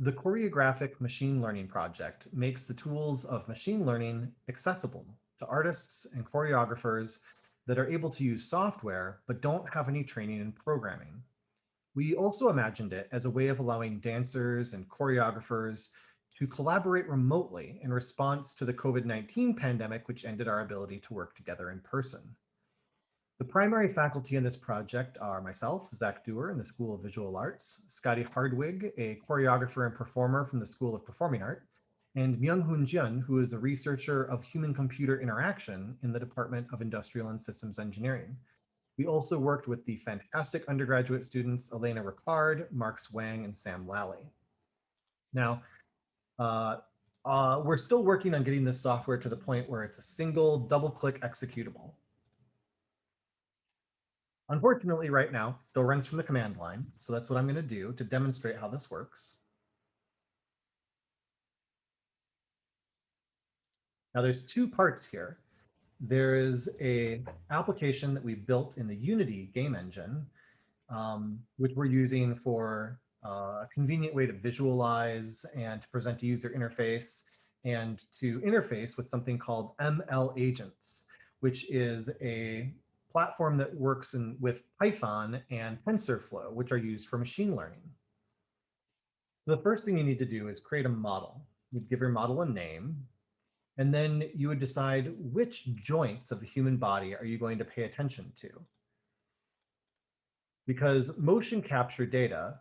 The Choreographic Machine Learning Project makes the tools of machine learning accessible to artists and choreographers that are able to use software but don't have any training in programming. We also imagined it as a way of allowing dancers and choreographers to collaborate remotely in response to the COVID-19 pandemic, which ended our ability to work together in person. The primary faculty in this project are myself, Zach Dewar in the School of Visual Arts, Scotty Hardwig, a choreographer and performer from the School of Performing Art, and Myung-Hoon Jeon, who is a researcher of human-computer interaction in the Department of Industrial and Systems Engineering. We also worked with the fantastic undergraduate students, Elena Ricard, Mark Swang, and Sam Lally. Now, we're still working on getting this software to the point where it's a single double-click executable. Unfortunately, right now, it still runs from the command line. So that's what I'm going to do to demonstrate how this works. Now there's two parts here. There is an application that we've built in the Unity game engine, which we're using for a convenient way to visualize and to present a user interface and to interface with something called ML agents, which is a platform that works with Python and TensorFlow, which are used for machine learning. So the first thing you need to do is create a model. You'd give your model a name, and then you would decide which joints of the human body are you going to pay attention to. Because motion capture data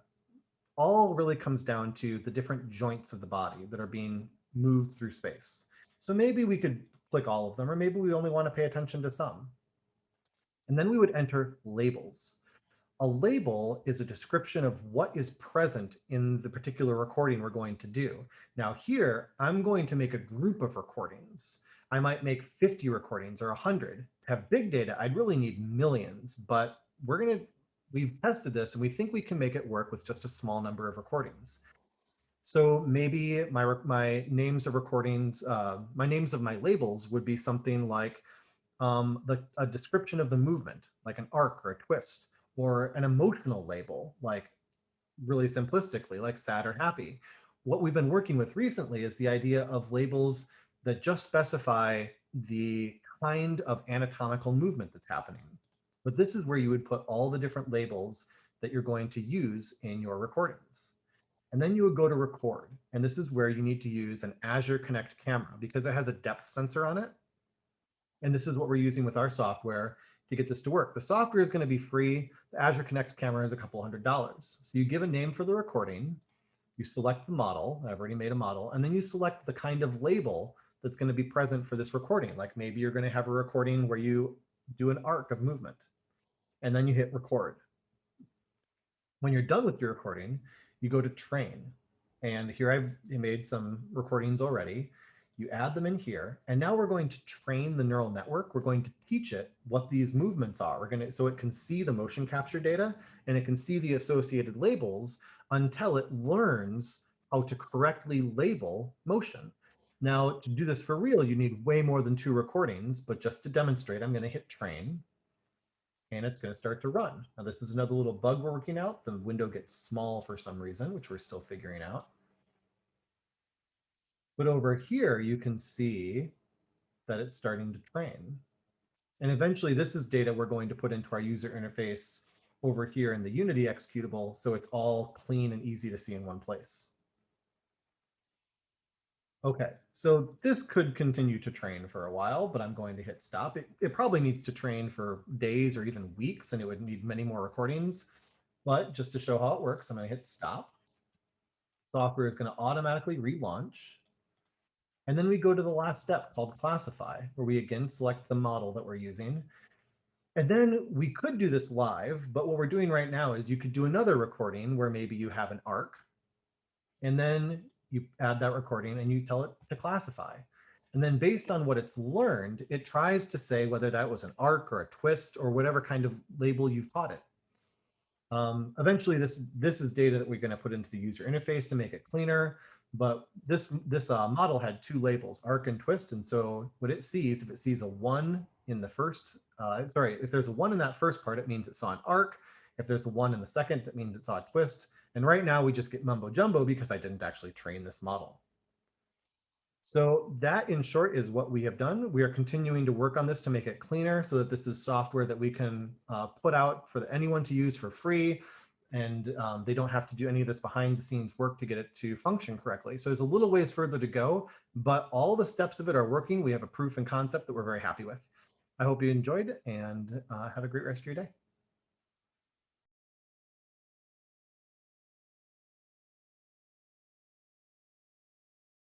all really comes down to the different joints of the body that are being moved through space. So maybe we could click all of them, or maybe we only want to pay attention to some. And then we would enter labels. A label is a description of what is present in the particular recording we're going to do. Now here, I'm going to make a group of recordings. I might make 50 recordings or 100. To have big data, I'd really need millions, but we've tested this and we think we can make it work with just a small number of recordings. So maybe my names of recordings, my names of my labels would be something like a description of the movement, like an arc or a twist, or an emotional label, like really simplistically, like sad or happy. What we've been working with recently is the idea of labels that just specify the kind of anatomical movement that's happening. But this is where you would put all the different labels that you're going to use in your recordings. And then you would go to record. And this is where you need to use an Azure Kinect camera because it has a depth sensor on it. And this is what we're using with our software to get this to work. The software is going to be free. The Azure Kinect camera is a couple $100. So you give a name for the recording, you select the model, I've already made a model, and then you select the kind of label that's going to be present for this recording. Like maybe you're going to have a recording where you do an arc of movement, and then you hit record. When you're done with your recording, you go to train. And here I've made some recordings already. You add them in here, and now we're going to train the neural network. We're going to teach it what these movements are. So it can see the motion capture data and it can see the associated labels until it learns how to correctly label motion. Now, to do this for real, you need way more than 2 recordings, but just to demonstrate, I'm going to hit train and it's going to start to run. Now, this is another little bug we're working out. The window gets small for some reason, which we're still figuring out. But over here, you can see that it's starting to train. And eventually, this is data we're going to put into our user interface over here in the Unity executable, so it's all clean and easy to see in one place. Okay, so this could continue to train for a while, but I'm going to hit stop. It probably needs to train for days or even weeks, and it would need many more recordings. But just to show how it works, I'm going to hit stop. Software is going to automatically relaunch. And then we go to the last step called classify, where we again select the model that we're using. And then we could do this live, but what we're doing right now is you could do another recording where maybe you have an arc, and then you add that recording and you tell it to classify. And then based on what it's learned, it tries to say whether that was an arc or a twist or whatever kind of label you've taught it. Eventually, this is data that we're going to put into the user interface to make it cleaner. But this model had 2 labels, arc and twist. And so what it sees, if it sees a 1 in the first, if there's a 1 in that first part, it means it saw an arc. If there's a 1 in the second, it means it saw a twist. And right now we just get mumbo jumbo because I didn't actually train this model. So that, in short, is what we have done. We are continuing to work on this to make it cleaner so that this is software that we can put out for anyone to use for free. And they don't have to do any of this behind the scenes work to get it to function correctly. So there's a little ways further to go, but all the steps of it are working. We have a proof and concept that we're very happy with. I hope you enjoyed, and have a great rest of your day.